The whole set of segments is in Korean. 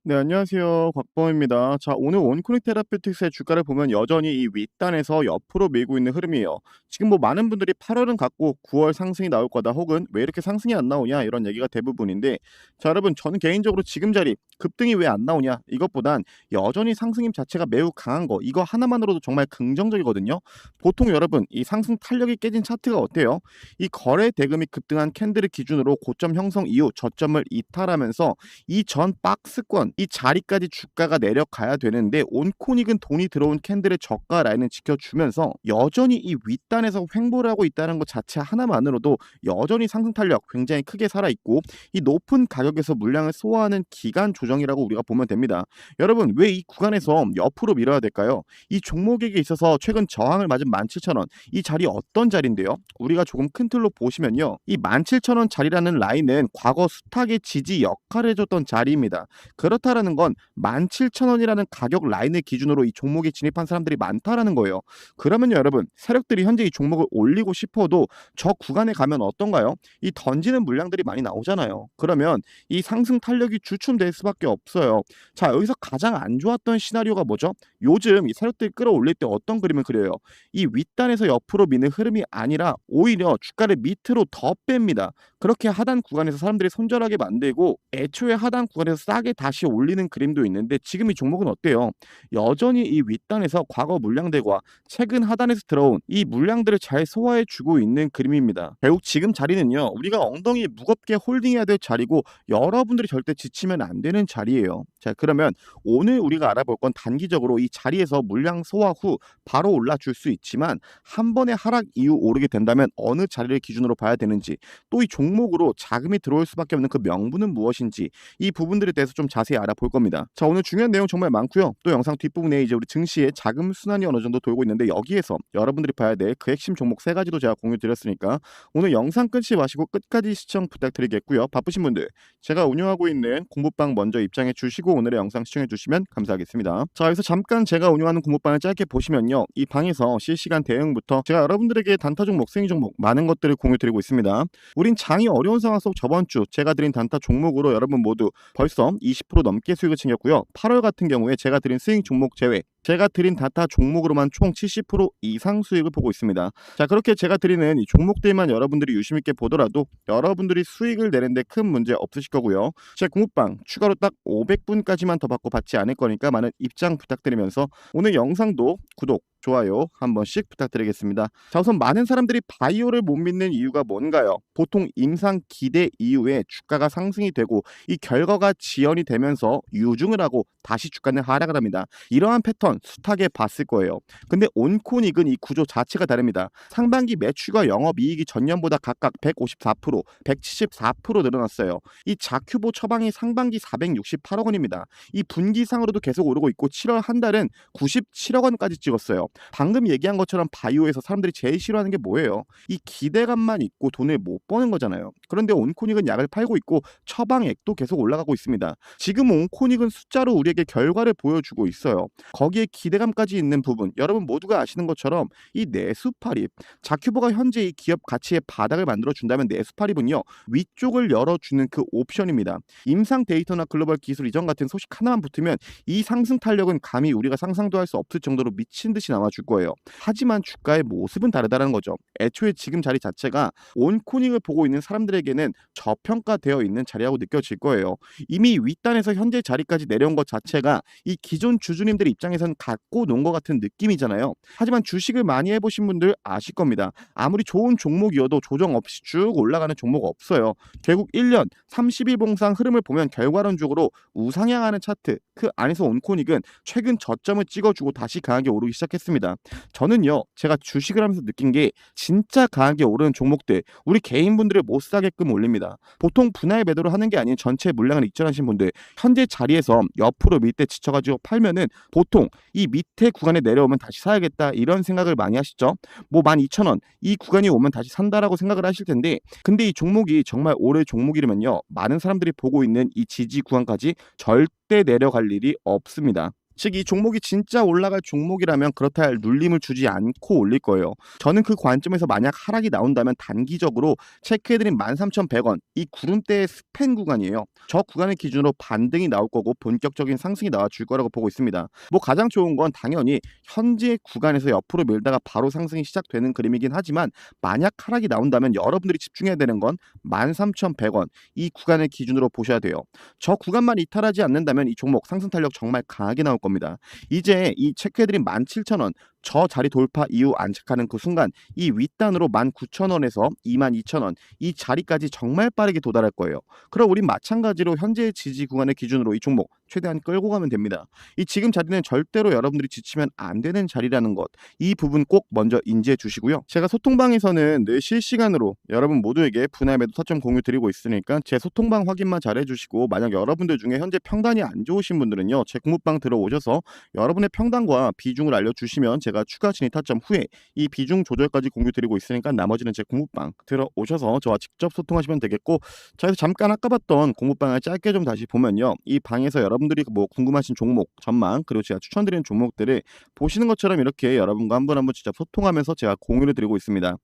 네, 안녕하세요. 곽범입니다. 자, 오늘 원코닉 테라피틱스의 주가를 보면 여전히 이 윗단에서 옆으로 밀고 있는 흐름이에요. 지금 뭐 많은 분들이 8월은 갔고 9월 상승이 나올 거다 혹은 왜 이렇게 상승이 안 나오냐 이런 얘기가 대부분인데, 자, 여러분, 저는 개인적으로 지금 자리 급등이 왜 안 나오냐 이것보단 여전히 상승임 자체가 매우 강한 거, 이거 하나만으로도 정말 긍정적이거든요. 보통 여러분, 이 상승 탄력이 깨진 차트가 어때요? 이 거래 대금이 급등한 캔들을 기준으로 고점 형성 이후 저점을 이탈하면서 이 전 박스권 이 자리까지 주가가 내려가야 되는데, 온코닉은 돈이 들어온 캔들의 저가 라인을 지켜주면서 여전히 이 윗단에서 횡보를 하고 있다는 것 자체 하나만으로도 여전히 상승 탄력 굉장히 크게 살아있고, 이 높은 가격에서 물량을 소화하는 기간 조정이라고 우리가 보면 됩니다. 여러분, 왜 이 구간에서 옆으로 밀어야 될까요? 이 종목에게 있어서 최근 저항을 맞은 17,000원, 이 자리 어떤 자리인데요? 우리가 조금 큰 틀로 보시면요, 이 17,000원 자리라는 라인은 과거 수탁의 지지 역할을 해줬던 자리입니다. 그렇다라는 건 17,000원이라는 가격 라인을 기준으로 이 종목에 진입한 사람들이 많다라는 거예요. 그러면 여러분, 세력들이 현재 이 종목을 올리고 싶어도 저 구간에 가면 어떤가요? 이 던지는 물량들이 많이 나오잖아요. 그러면 이 상승 탄력이 주춤될 수밖에 없어요. 자, 여기서 가장 안 좋았던 시나리오가 뭐죠? 요즘 이 세력들이 끌어올릴 때 어떤 그림을 그려요? 이 윗단에서 옆으로 미는 흐름이 아니라 오히려 주가를 밑으로 더 뺍니다. 그렇게 하단 구간에서 사람들이 손절하게 만들고 애초에 하단 구간에서 싸게 다시 올리는 그림도 있는데, 지금 이 종목은 어때요? 여전히 이 윗단에서 과거 물량들과 최근 하단에서 들어온 이 물량들을 잘 소화해 주고 있는 그림입니다. 결국 지금 자리는요, 우리가 엉덩이 무겁게 홀딩해야 될 자리고 여러분들이 절대 지치면 안 되는 자리예요. 자, 그러면 오늘 우리가 알아볼 건 단기적으로 이 자리에서 물량 소화 후 바로 올라줄 수 있지만, 한 번의 하락 이후 오르게 된다면 어느 자리를 기준으로 봐야 되는지, 또 이 종목으로 자금이 들어올 수밖에 없는 그 명분은 무엇인지, 이 부분들에 대해서 좀 자세히 알아볼 겁니다. 자, 오늘 중요한 내용 정말 많고요. 또 영상 뒷부분에 이제 우리 증시의 자금 순환이 어느 정도 돌고 있는데, 여기에서 여러분들이 봐야 될 그 핵심 종목 세 가지도 제가 공유 드렸으니까 오늘 영상 끊지 마시고 끝까지 시청 부탁드리겠고요. 바쁘신 분들, 제가 운영하고 있는 공부방 먼저 입장해 주시고 오늘의 영상 시청해 주시면 감사하겠습니다. 자, 여기서 잠깐 제가 운영하는 공부방을 짧게 보시면요, 이 방에서 실시간 대응부터 제가 여러분들에게 단타 종목, 생이 종목 많은 것들을 공유 드리고 있습니다. 우린 장이 어려운 상황 속 저번 주 제가 드린 단타 종목으로 여러분 모두 벌써 20% 넘게 수익을 챙겼고요. 8월 같은 경우에 제가 드린 스윙 종목 제외, 제가 드린 단타 종목으로만 총 70% 이상 수익을 보고 있습니다. 자, 그렇게 제가 드리는 이 종목들만 여러분들이 유심 있게 보더라도 여러분들이 수익을 내는데 큰 문제 없으실 거고요. 제 공부방 추가로 딱 500분까지만 더 받고 받지 않을 거니까 많은 입장 부탁드리면서 오늘 영상도 구독, 좋아요 한 번씩 부탁드리겠습니다. 자, 우선 많은 사람들이 바이오를 못 믿는 이유가 뭔가요? 보통 임상 기대 이후에 주가가 상승이 되고 이 결과가 지연이 되면서 유중을 하고 다시 주가는 하락을 합니다. 이러한 패턴 숱하게 봤을 거예요. 근데 온코닉은 이 구조 자체가 다릅니다. 상반기 매출과 영업이익이 전년보다 각각 154%, 174% 늘어났어요. 이 자큐보 처방이 상반기 468억 원입니다. 이 분기상으로도 계속 오르고 있고 7월 한 달은 97억 원까지 찍었어요. 방금 얘기한 것처럼 바이오에서 사람들이 제일 싫어하는 게 뭐예요? 이 기대감만 있고 돈을 못 버는 거잖아요. 그런데 온코닉은 약을 팔고 있고 처방액도 계속 올라가고 있습니다. 지금 온코닉은 숫자로 우리에게 결과를 보여주고 있어요. 거기에 기대감까지 있는 부분, 여러분 모두가 아시는 것처럼 이 내수팔입, 자큐버가 현재 이 기업 가치의 바닥을 만들어 준다면 내수팔입은요, 위쪽을 열어주는 그 옵션입니다. 임상 데이터나 글로벌 기술 이전 같은 소식 하나만 붙으면 이 상승 탄력은 감히 우리가 상상도 할 수 없을 정도로 미친 듯이 남아줄 거예요. 하지만 주가의 모습은 다르다는 거죠. 애초에 지금 자리 자체가 온코닉을 보고 있는 사람들에게는 저평가되어 있는 자리라고 느껴질 거예요. 이미 윗단에서 현재 자리까지 내려온 것 자체가 이 기존 주주님들 입장에선 갖고 논 것 같은 느낌이잖아요. 하지만 주식을 많이 해보신 분들 아실 겁니다. 아무리 좋은 종목이어도 조정 없이 쭉 올라가는 종목 없어요. 결국 1년 30일 봉상 흐름을 보면 결과론적으로 우상향하는 차트, 그 안에서 온코닉은 최근 저점을 찍어주고 다시 강하게 오르기 시작했습니다. 저는요, 제가 주식을 하면서 느낀 게 진짜 강하게 오르는 종목들 우리 개인분들을 못 사게끔 올립니다. 보통 분할 매도를 하는 게 아닌 전체 물량을 익절하신 분들, 현재 자리에서 옆으로 밑에 지쳐가지고 팔면은 보통 이 밑에 구간에 내려오면 다시 사야겠다 이런 생각을 많이 하시죠. 뭐 12,000원 이 구간이 오면 다시 산다라고 생각을 하실 텐데, 근데 이 종목이 정말 오래 종목이라면요, 많은 사람들이 보고 있는 이 지지 구간까지 절대 내려갈 일이 없습니다. 즉 이 종목이 진짜 올라갈 종목이라면 그렇다 할 눌림을 주지 않고 올릴 거예요. 저는 그 관점에서 만약 하락이 나온다면 단기적으로 체크해드린 13,100원 이 구름대의 스팬 구간이에요. 저 구간을 기준으로 반등이 나올 거고 본격적인 상승이 나와줄 거라고 보고 있습니다. 뭐 가장 좋은 건 당연히 현재 구간에서 옆으로 밀다가 바로 상승이 시작되는 그림이긴 하지만 만약 하락이 나온다면 여러분들이 집중해야 되는 건 13,100원 이 구간을 기준으로 보셔야 돼요. 저 구간만 이탈하지 않는다면 이 종목 상승 탄력 정말 강하게 나올 겁니다. 이제 이 체크해드린 17,000원 저 자리 돌파 이후 안착하는 그 순간 이 윗단으로 19,000원에서 22,000원 이 자리까지 정말 빠르게 도달할 거예요. 그럼 우린 마찬가지로 현재의 지지 구간을 기준으로 이 종목 최대한 끌고 가면 됩니다. 이 지금 자리는 절대로 여러분들이 지치면 안 되는 자리라는 것. 이 부분 꼭 먼저 인지해 주시고요. 제가 소통방에서는 늘 실시간으로 여러분 모두에게 분할 매도 타점 공유 드리고 있으니까 제 소통방 확인만 잘 해주시고 만약 여러분들 중에 현재 평단이 안 좋으신 분들은요. 제 공부방 들어오셔서 여러분의 평단과 비중을 알려주시면 제가 추가 진입 타점 후에 이 비중 조절까지 공유 드리고 있으니까 나머지는 제 공부방 들어오셔서 저와 직접 소통하시면 되겠고 자 그래서 잠깐 아까 봤던 공부방을 짧게 좀 다시 보면요. 이 방에서 여러분들이 뭐 궁금하신 종목 전망 그리고 제가 추천드리는 종목들을 보시는 것처럼 이렇게 여러분과 한 분 한 분 직접 소통하면서 제가 공유를 드리고 있습니다.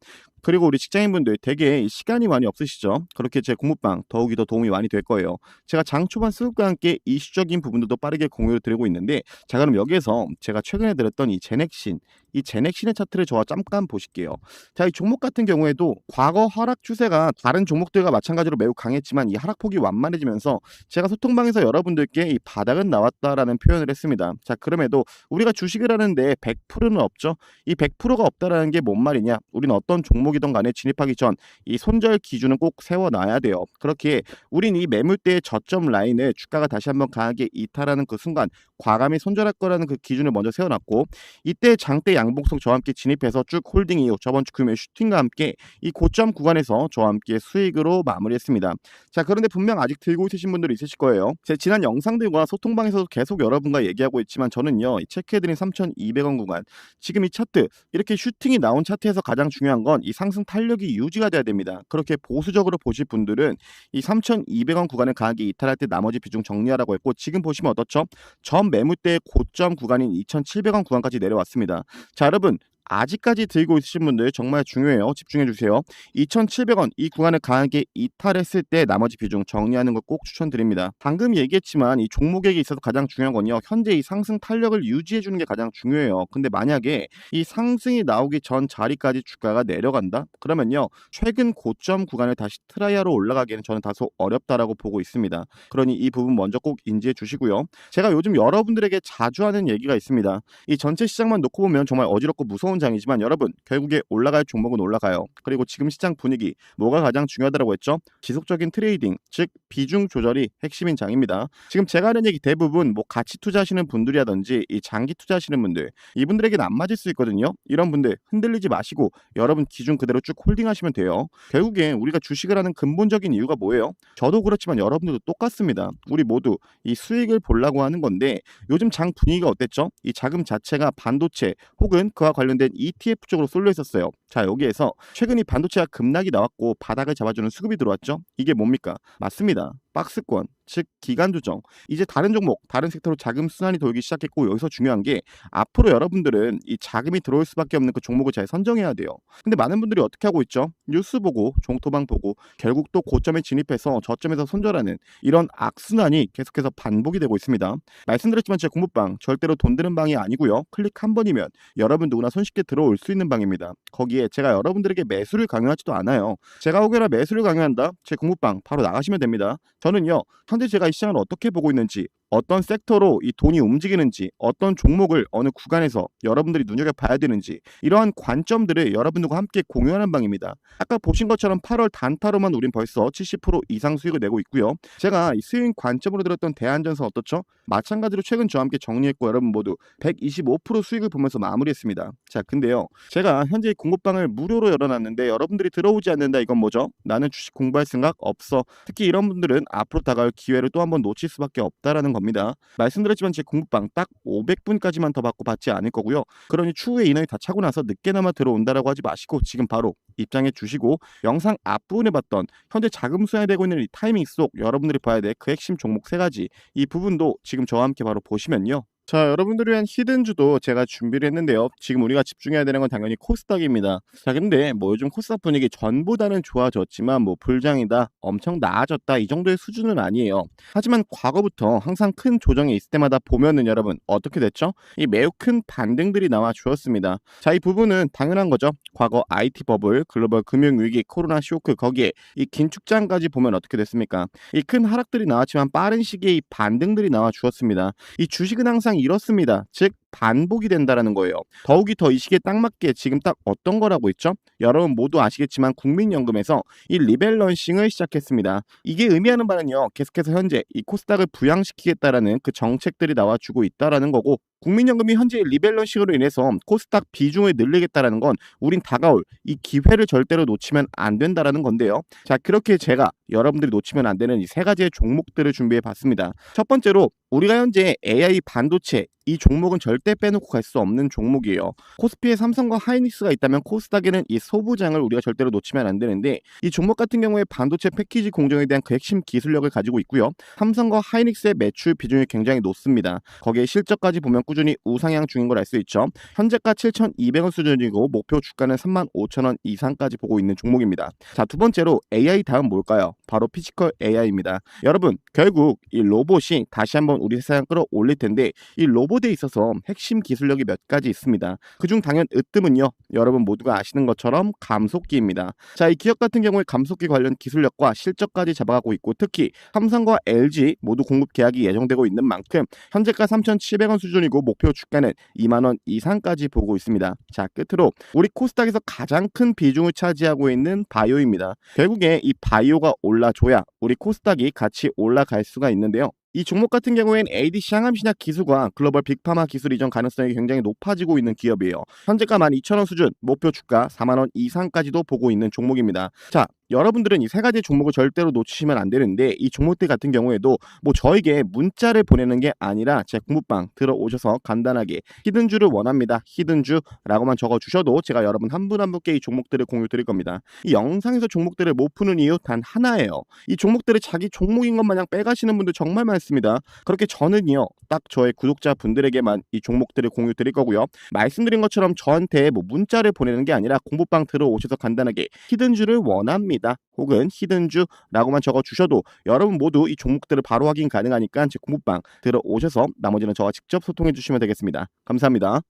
그리고 우리 직장인분들 되게 시간이 많이 없으시죠? 그렇게 제 공부방 더욱이 더 도움이 많이 될 거예요. 제가 장 초반 수급과 함께 이슈적인 부분들도 빠르게 공유를 드리고 있는데 자 그럼 여기에서 제가 최근에 드렸던 이 제넥신 이 제넥신의 차트를 저와 잠깐 보실게요. 자, 이 종목 같은 경우에도 과거 하락 추세가 다른 종목들과 마찬가지로 매우 강했지만 이 하락폭이 완만해지면서 제가 소통방에서 여러분들께 이 바닥은 나왔다라는 표현을 했습니다. 자, 그럼에도 우리가 주식을 하는데 100%는 없죠. 이 100%가 없다라는 게 뭔 말이냐? 우리는 어떤 종목이든 간에 진입하기 전 이 손절 기준은 꼭 세워놔야 돼요. 그렇게 우린 이 매물대의 저점 라인을 주가가 다시 한번 강하게 이탈하는 그 순간 과감히 손절할 거라는 그 기준을 먼저 세워놨고 이때 장대 양봉성 저와 함께 진입해서 쭉 홀딩 이후 저번 주 금요일 슈팅과 함께 이 고점 구간에서 저와 함께 수익으로 마무리했습니다. 자 그런데 분명 아직 들고 있으신 분들이 있으실 거예요. 제 지난 영상들과 소통방에서도 계속 여러분과 얘기하고 있지만 저는요 이 체크해드린 3,200원 구간 지금 이 차트 이렇게 슈팅이 나온 차트에서 가장 중요한 건 이 상승 탄력이 유지가 돼야 됩니다. 그렇게 보수적으로 보실 분들은 이 3,200원 구간을 강하게 이탈할 때 나머지 비중 정리하라고 했고 지금 보시면 어떻죠? 전 매물대의 고점 구간인 2,700원 구간까지 내려왔습니다. 자 여러분 아직까지 들고 있으신 분들 정말 중요해요. 집중해 주세요. 2,700원 이 구간을 강하게 이탈했을 때 나머지 비중 정리하는 걸 꼭 추천드립니다. 방금 얘기했지만 이 종목에게 있어서 가장 중요한 건요. 현재 이 상승 탄력을 유지해 주는 게 가장 중요해요. 근데 만약에 이 상승이 나오기 전 자리까지 주가가 내려간다? 그러면요. 최근 고점 구간을 다시 트라이하러 올라가기에는 저는 다소 어렵다라고 보고 있습니다. 그러니 이 부분 먼저 꼭 인지해 주시고요. 제가 요즘 여러분들에게 자주 하는 얘기가 있습니다. 이 전체 시장만 놓고 보면 정말 어지럽고 무서운 장이지만 여러분 결국에 올라갈 종목은 올라가요. 그리고 지금 시장 분위기 뭐가 가장 중요하다고 했죠? 지속적인 트레이딩 즉 비중 조절이 핵심인 장입니다. 지금 제가 하는 얘기 대부분 뭐 가치 투자하시는 분들이라든지 이 장기 투자하시는 분들 이분들에게는 안 맞을 수 있거든요. 이런 분들 흔들리지 마시고 여러분 기준 그대로 쭉 홀딩하시면 돼요. 결국에 우리가 주식을 하는 근본적인 이유가 뭐예요? 저도 그렇지만 여러분들도 똑같습니다. 우리 모두 이 수익을 보려고 하는 건데 요즘 장 분위기가 어땠죠? 이 자금 자체가 반도체 혹은 그와 관련된 ETF 쪽으로 쏠려 있었어요. 자 여기에서 최근 이 반도체가 급락이 나왔고 바닥을 잡아주는 수급이 들어왔죠. 이게 뭡니까? 맞습니다. 박스권 즉 기간 조정 이제 다른 종목 다른 섹터로 자금 순환이 돌기 시작했고 여기서 중요한 게 앞으로 여러분들은 이 자금이 들어올 수밖에 없는 그 종목을 잘 선정해야 돼요. 근데 많은 분들이 어떻게 하고 있죠? 뉴스 보고 종토방 보고 결국 또 고점에 진입해서 저점에서 손절하는 이런 악순환이 계속해서 반복이 되고 있습니다. 말씀드렸지만 제 공부방 절대로 돈 드는 방이 아니고요. 클릭 한 번이면 여러분 누구나 손쉽게 들어올 수 있는 방입니다. 거기에 제가 여러분들에게 매수를 강요하지도 않아요. 제가 혹여나 매수를 강요한다? 제 공부방 바로 나가시면 됩니다. 저는요. 현재 제가 이 시장을 어떻게 보고 있는지 어떤 섹터로 이 돈이 움직이는지 어떤 종목을 어느 구간에서 여러분들이 눈여겨봐야 되는지 이러한 관점들을 여러분들과 함께 공유하는 방입니다. 아까 보신 것처럼 8월 단타로만 우린 벌써 70% 이상 수익을 내고 있고요. 제가 이 수익 관점으로 들었던 대한전선 어떻죠? 마찬가지로 최근 저와 함께 정리했고 여러분 모두 125% 수익을 보면서 마무리했습니다. 자 근데요. 제가 현재 공부방을 무료로 열어놨는데 여러분들이 들어오지 않는다 이건 뭐죠? 나는 주식 공부할 생각 없어. 특히 이런 분들은 앞으로 다가올 기회를 또 한 번 놓칠 수밖에 없다라는 겁니다. 말씀드렸지만 제 공부방 딱 500분까지만 더 받고 받지 않을 거고요. 그러니 추후에 인원이 다 차고 나서 늦게나마 들어온다라고 하지 마시고 지금 바로 입장해 주시고 영상 앞부분에 봤던 현재 자금 수양이 되고 있는 이 타이밍 속 여러분들이 봐야 될 그 핵심 종목 3가지 이 부분도 지금 저와 함께 바로 보시면요. 자, 여러분들을 위한 히든주도 제가 준비를 했는데요. 지금 우리가 집중해야 되는 건 당연히 코스닥입니다. 자, 근데 뭐 요즘 코스닥 분위기 전보다는 좋아졌지만 뭐 불장이다, 엄청 나아졌다 이 정도의 수준은 아니에요. 하지만 과거부터 항상 큰 조정이 있을 때마다 보면은 여러분 어떻게 됐죠? 이 매우 큰 반등들이 나와 주었습니다. 자, 이 부분은 당연한 거죠. 과거 IT 버블, 글로벌 금융 위기, 코로나 쇼크 거기에 이 긴축장까지 보면 어떻게 됐습니까? 이 큰 하락들이 나왔지만 빠른 시기에 이 반등들이 나와 주었습니다. 이 주식은 항상 이렇습니다. 즉 반복이 된다라는 거예요. 더욱이 더 이 시기에 딱 맞게 지금 딱 어떤 거라고 있죠? 여러분 모두 아시겠지만 국민연금에서 이 리밸런싱을 시작했습니다. 이게 의미하는 바는요. 계속해서 현재 이 코스닥을 부양시키겠다라는 그 정책들이 나와주고 있다라는 거고 국민연금이 현재 리밸런싱으로 인해서 코스닥 비중을 늘리겠다라는 건 우린 다가올 이 기회를 절대로 놓치면 안 된다라는 건데요. 자, 그렇게 제가 여러분들이 놓치면 안 되는 이 세 가지의 종목들을 준비해 봤습니다. 첫 번째로 우리가 현재 AI 반도체 이 종목은 절대 빼놓고 갈 수 없는 종목이에요. 코스피에 삼성과 하이닉스가 있다면 코스닥에는 이 소부장을 우리가 절대로 놓치면 안 되는데 이 종목 같은 경우에 반도체 패키지 공정에 대한 그 핵심 기술력을 가지고 있고요. 삼성과 하이닉스의 매출 비중이 굉장히 높습니다. 거기에 실적까지 보면 꾸준히 우상향 중인 걸 알 수 있죠. 현재가 7,200원 수준이고 목표 주가는 35,000원 이상까지 보고 있는 종목입니다. 자, 두 번째로 AI 다음 뭘까요? 바로 피지컬 AI입니다. 여러분 결국 이 로봇이 다시 한번 우리 세상 끌어올릴 텐데 이 로봇에 있어서 핵심 기술력이 몇 가지 있습니다. 그중 당연 으뜸은요. 여러분 모두가 아시는 것처럼 감속기입니다. 자, 이 기업 같은 경우에 감속기 관련 기술력과 실적까지 잡아가고 있고 특히 삼성과 LG 모두 공급 계약이 예정되고 있는 만큼 현재가 3,700원 수준이고 목표 주가는 2만 원 이상까지 보고 있습니다. 자, 끝으로 우리 코스닥에서 가장 큰 비중을 차지하고 있는 바이오입니다. 결국에 이 바이오가 올라줘야 우리 코스닥이 같이 올라갈 수가 있는데요. 이 종목 같은 경우에는 ADC 항암신약 기술과 글로벌 빅파마 기술 이전 가능성이 굉장히 높아지고 있는 기업이에요. 현재가 12,000원 수준, 목표 주가 4만 원 이상까지도 보고 있는 종목입니다. 자, 여러분들은 이 세 가지 종목을 절대로 놓치시면 안 되는데 이 종목들 같은 경우에도 뭐 저에게 문자를 보내는 게 아니라 제 공부방 들어오셔서 간단하게 히든주를 원합니다. 히든주라고만 적어주셔도 제가 여러분 한 분 한 분께 이 종목들을 공유 드릴 겁니다. 이 영상에서 종목들을 못 푸는 이유 단 하나예요. 이 종목들을 자기 종목인 것 마냥 빼가시는 분들 정말 많습니다. 그렇게 저는요 딱 저의 구독자분들에게만 이 종목들을 공유 드릴 거고요. 말씀드린 것처럼 저한테 뭐 문자를 보내는 게 아니라 공부방 들어오셔서 간단하게 히든주를 원합니다. 혹은 히든주라고만 적어주셔도 여러분 모두 이 종목들을 바로 확인 가능하니까 제 공부방 들어오셔서 나머지는 저와 직접 소통해 주시면 되겠습니다. 감사합니다.